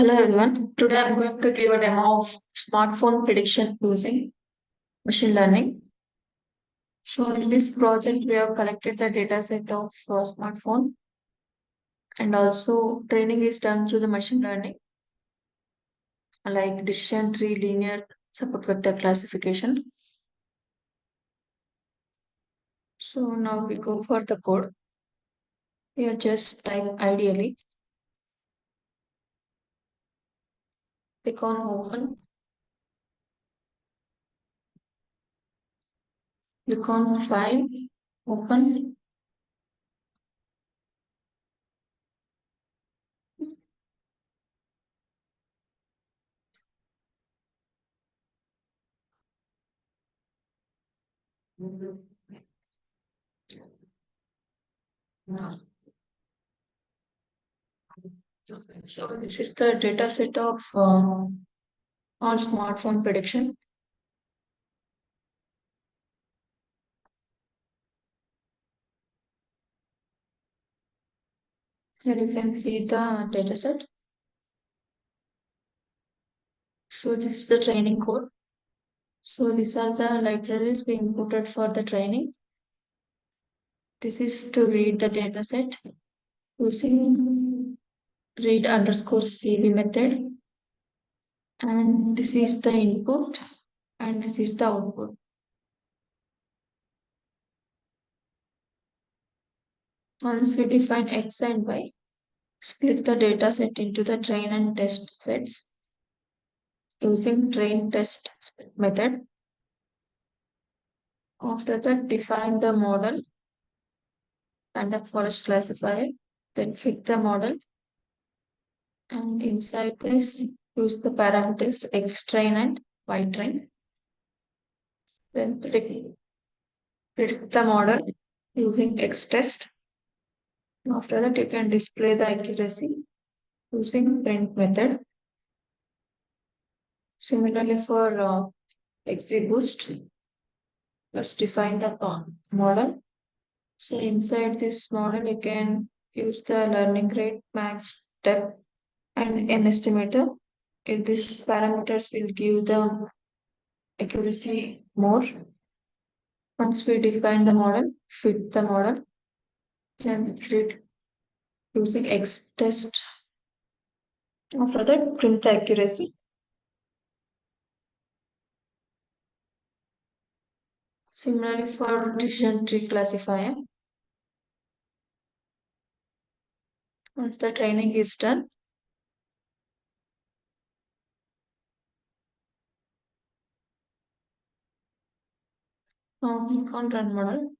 Hello everyone. Today I'm going to give a demo of smartphone prediction using machine learning. So in this project, we have collected the data set of smartphone, and also training is done through the machine learning, like decision tree, linear support vector classification. So now we go for the code. Here just type ideally, click on open, click on file, open. So this is the data set of on smartphone prediction. Here you can see the data set. So this is the training code. So these are the libraries we imported for the training. This is to read the data set using read underscore CV method. And this is the input and this is the output. Once we define X and Y, split the data set into the train and test sets using train test method. After that, define the model and a forest classifier, then fit the model, and inside this use the parameters X train and Y train. Then predict the model using X test. After that, you can display the accuracy using print method. Similarly for XGBoost, let's define the model. So inside this model, you can use the learning rate, max, depth, and an estimator. If these parameters will give the accuracy more. Once we define the model, fit the model, then read using X test. After that, print the accuracy. Similarly for decision tree classifier, once the training is done, now click on run model.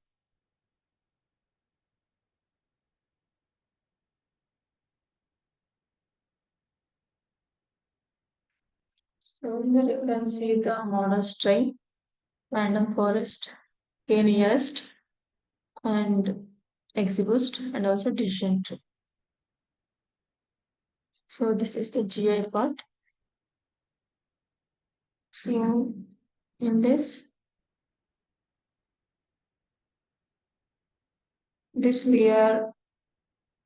So here you can see the model string, random forest, k nearest, and XGBoost, and also decision tree. So this is the GI part. So in this we are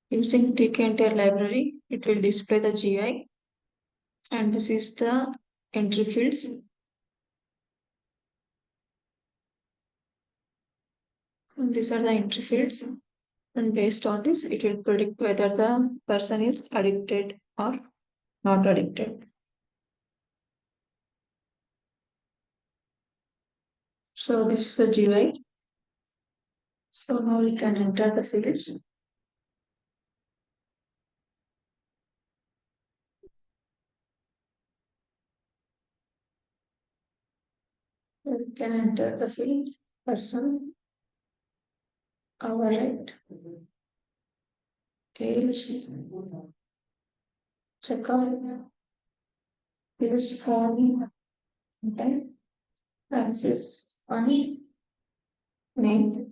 using tk-enter library. It will display the GI, and this is the entry fields. And these are the entry fields, and based on this, it will predict whether the person is addicted or not addicted. So this is the GI. So now we can enter the fields. We can enter the field person, our right, age, checkout, fields form, content, access, money, name.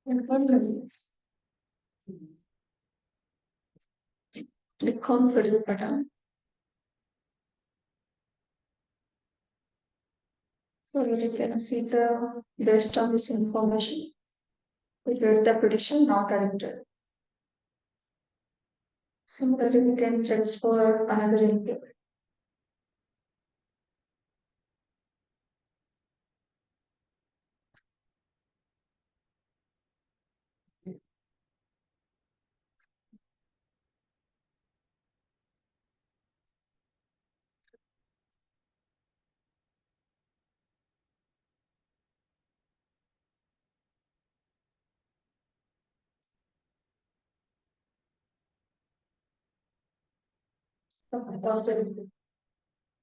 And finally, click on fill button. So you can see the based on this information, we get the prediction not addicted. Similarly, we can check for another input. About the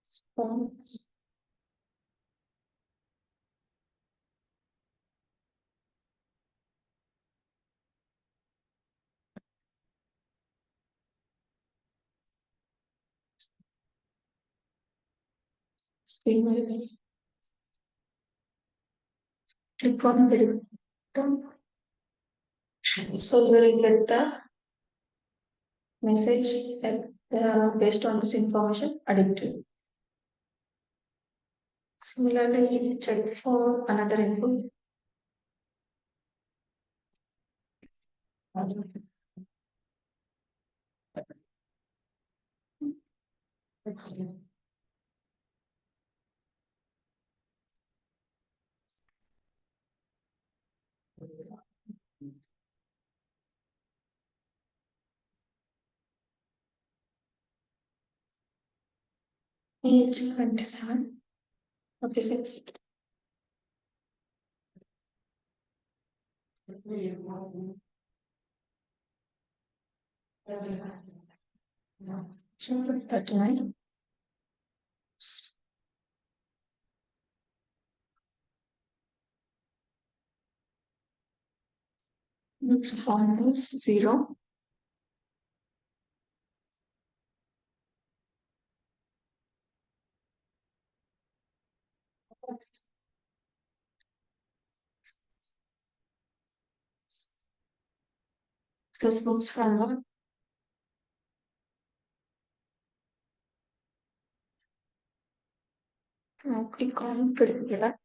response. Similarly, click on predict. So you will get the message based on this information addicted. Similarly, check for another input. Page 27, 46. Chapter 39. Which form is 0. Access books from click on predict.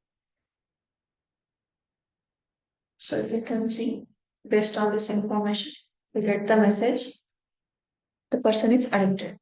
So you can see based on this information, we get the message the person is addicted.